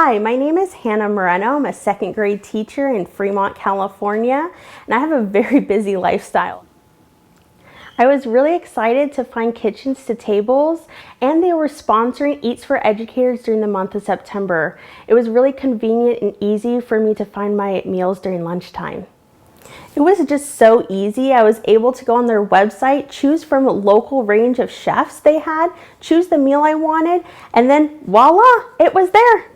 Hi, my name is Hannah Moreno. I'm a second grade teacher in Fremont, California, and I have a very busy lifestyle. I was really excited to find Kitchens2Tables, and they were sponsoring Eats for Educators during the month of September. It was really convenient and easy for me to find my meals during lunchtime. It was just so easy. I was able to go on their website, choose from a local range of chefs they had, choose the meal I wanted, and then voila, it was there.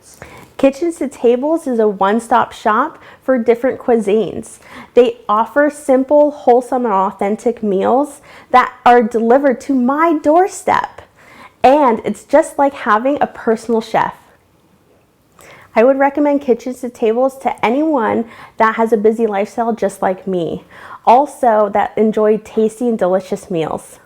Kitchens2Tables is a one-stop shop for different cuisines. They offer simple, wholesome, and authentic meals that are delivered to my doorstep. And it's just like having a personal chef. I would recommend Kitchens2Tables to anyone that has a busy lifestyle just like me. Also, that enjoy tasty and delicious meals.